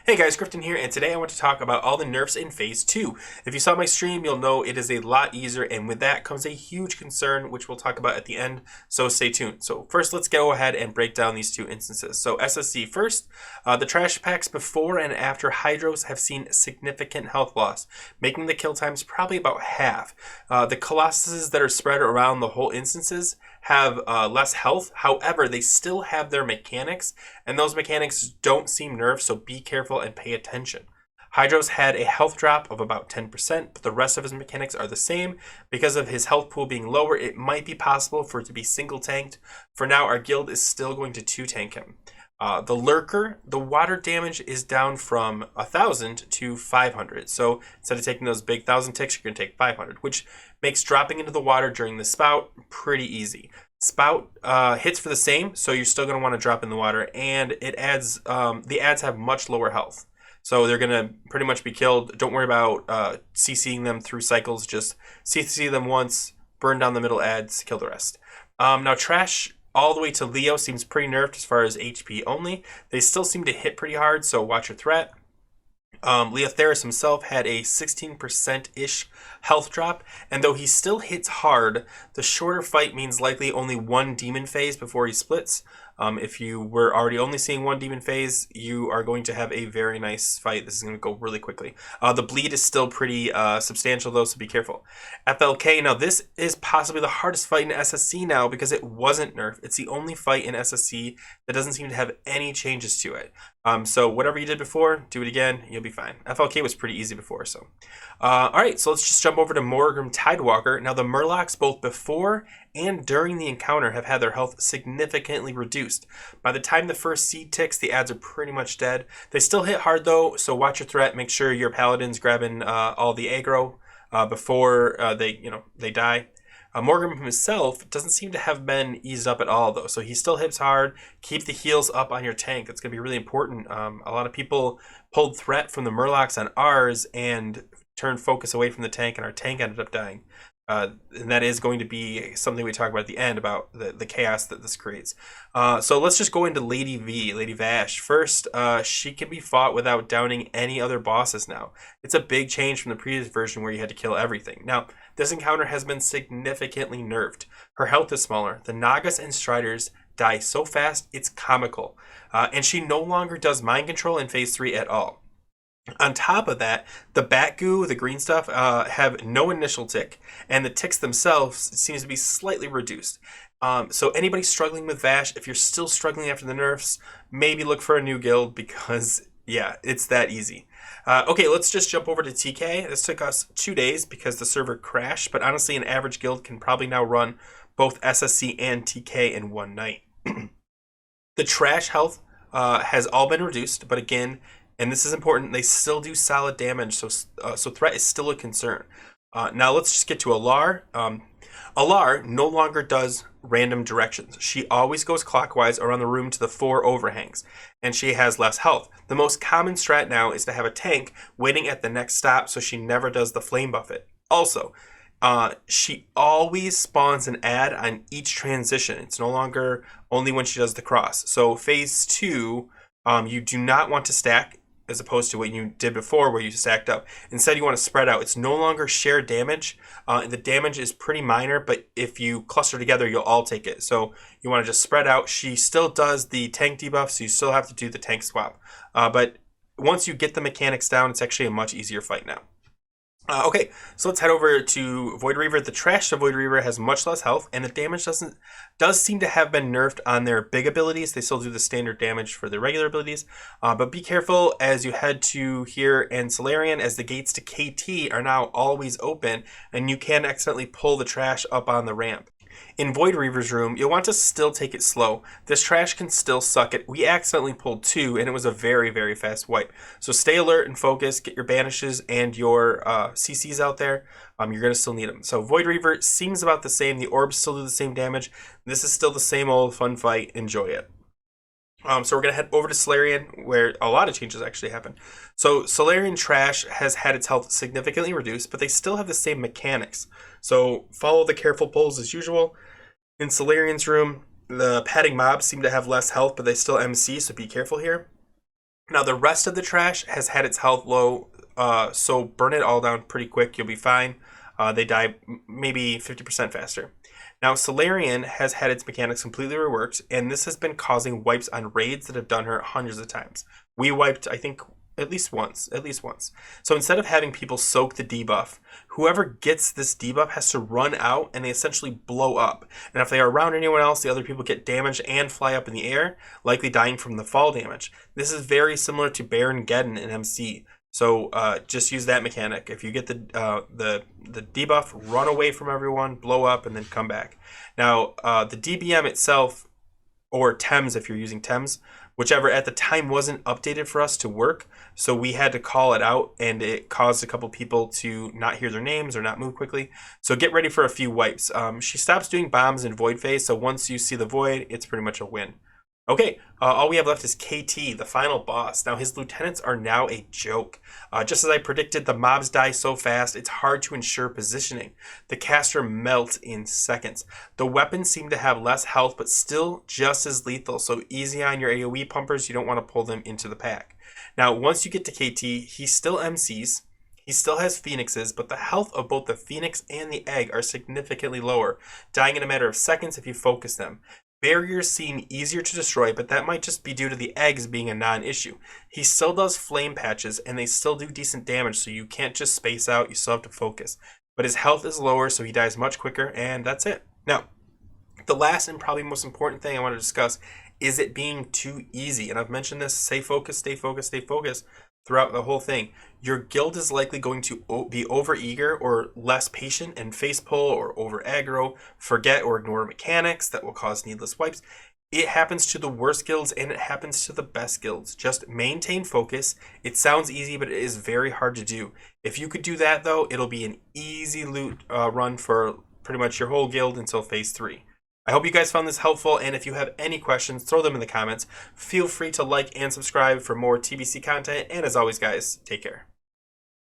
Hey guys, Griffin here, and today I want to talk about all the nerfs in Phase 2. If you saw my stream, you'll know it is a lot easier, and with that comes a huge concern, which we'll talk about at the end, so stay tuned. So first, let's go ahead and break down these two instances. So SSC first, the trash packs before and after Hydros have seen significant health loss, making the kill times probably about half. The Colossuses that are spread around the whole instances have less health, however, they still have their mechanics, and those mechanics don't seem nerfed, so be careful and pay attention. Hydros had a health drop of about 10%, but the rest of his mechanics are the same. Because of his health pool being lower, it might be possible for it to be single tanked. For now, our guild is still going to 2-tank him. The Lurker, the water damage is down from 1,000 to 500. So instead of taking those big 1,000 ticks, you're going to take 500, which makes dropping into the water during the spout pretty easy. Spout hits for the same, so you're still going to want to drop in the water, and it adds the ads have much lower health. So they're going to pretty much be killed. Don't worry about CCing them through cycles. Just CC them once, burn down the middle ads, kill the rest. Now Trash all the way to Leo seems pretty nerfed as far as HP only. They still seem to hit pretty hard, so watch your threat. Leotheris himself had a 16%-ish health drop, and though he still hits hard, the shorter fight means likely only one demon phase before he splits. If you were already only seeing one demon phase, you are going to have a very nice fight. This is going to go really quickly. The bleed is still pretty substantial though, so be careful. FLK, now this is possibly the hardest fight in SSC now because it wasn't nerfed. It's the only fight in SSC that doesn't seem to have any changes to it. So whatever you did before, do it again, you'll be fine. FLK was pretty easy before, so. Alright, so let's just jump over to Morgrim Tidewalker. Now the Murlocs, both before and during the encounter, have had their health significantly reduced. By the time the first seed ticks, the ads are pretty much dead. They still hit hard though, so watch your threat. Make sure your paladin's grabbing all the aggro before they die. Morgrim himself doesn't seem to have been eased up at all though, so he still hits hard. Keep the heals up on your tank. That's going to be really important. A lot of people pulled threat from the Murlocs on ours and turned focus away from the tank, and our tank ended up dying. And that is going to be something we talk about at the end about the chaos that this creates. So let's just go into Lady V, Lady Vash. First, she can be fought without downing any other bosses now. It's a big change from the previous version where you had to kill everything. Now, this encounter has been significantly nerfed. Her health is smaller. The Nagas and Striders die so fast, it's comical. And she no longer does mind control in Phase 3 at all. On top of that, the bat goo, the green stuff, have no initial tick, and the ticks themselves seems to be slightly reduced. So anybody struggling with Vash, if you're still struggling after the nerfs, maybe look for a new guild because, yeah, it's that easy. Okay, let's just jump over to TK. This took us 2 days because the server crashed, but honestly, an average guild can probably now run both SSC and TK in one night. The trash health has all been reduced, but again, and this is important, they still do solid damage, so threat is still a concern. Now let's just get to Alar. Alar no longer does random directions. She always goes clockwise around the room to the 4 overhangs, and she has less health. The most common strat now is to have a tank waiting at the next stop so she never does the flame buffet. Also, she always spawns an ad on each transition. It's no longer only when she does the cross. So Phase 2, you do not want to stack as opposed to what you did before where you stacked up. Instead, you want to spread out. It's no longer shared damage. The damage is pretty minor, but if you cluster together, you'll all take it. So you want to just spread out. She still does the tank debuff, so you still have to do the tank swap. But once you get the mechanics down, it's actually a much easier fight now. Okay, so let's head over to Void Reaver. The trash to Void Reaver has much less health, and the damage does seem to have been nerfed on their big abilities. They still do the standard damage for their regular abilities, but be careful as you head to here and Solarian, as the gates to KT are now always open, and you can accidentally pull the trash up on the ramp. In Void Reaver's room, you'll want to still take it slow. This trash can still suck it. We accidentally pulled 2, and it was a very, very fast wipe. So stay alert and focus. Get your banishes and your CCs out there. You're going to still need them. So Void Reaver seems about the same. The orbs still do the same damage. This is still the same old fun fight. Enjoy it. So we're going to head over to Solarian, where a lot of changes actually happen. So Solarian Trash has had its health significantly reduced, but they still have the same mechanics. So follow the careful pulls as usual. In Solarian's room, the padding mobs seem to have less health, but they still MC, so be careful here. Now the rest of the trash has had its health low, so burn it all down pretty quick. You'll be fine. They die maybe 50% faster. Now Solarian has had its mechanics completely reworked, and this has been causing wipes on raids that have done her hundreds of times. We wiped, I think, at least once. So instead of having people soak the debuff, whoever gets this debuff has to run out and they essentially blow up. And if they are around anyone else, the other people get damaged and fly up in the air, likely dying from the fall damage. This is very similar to Baron Geddon in MC. So just use that mechanic. If you get the debuff, run away from everyone, blow up, and then come back. Now the DBM itself, or TEMS if you're using TEMS, whichever at the time wasn't updated for us to work, so we had to call it out, and it caused a couple people to not hear their names or not move quickly. So get ready for a few wipes. She stops doing bombs in Void phase, so once you see the Void, it's pretty much a win. Okay, all we have left is KT, the final boss. Now his lieutenants are now a joke. Just as I predicted, the mobs die so fast, it's hard to ensure positioning. The caster melts in seconds. The weapons seem to have less health, but still just as lethal, so easy on your AoE pumpers, you don't want to pull them into the pack. Now once you get to KT, he still MCs, he still has Phoenixes, but the health of both the Phoenix and the Egg are significantly lower, dying in a matter of seconds if you focus them. Barriers seem easier to destroy, but that might just be due to the eggs being a non-issue. He still does flame patches, and they still do decent damage, so you can't just space out, you still have to focus. But his health is lower, so he dies much quicker, and that's it. Now, the last and probably most important thing I want to discuss is it being too easy. And I've mentioned this, stay focused, stay focused, stay focused throughout the whole thing. Your guild is likely going to be over eager or less patient and face pull or over aggro, forget or ignore mechanics that will cause needless wipes. It happens to the worst guilds and it happens to the best guilds. Just maintain focus. It sounds easy, but it is very hard to do. If you could do that though, it'll be an easy loot run for pretty much your whole guild until phase 3. I hope you guys found this helpful, and if you have any questions, throw them in the comments. Feel free to like and subscribe for more TBC content, and as always guys, take care.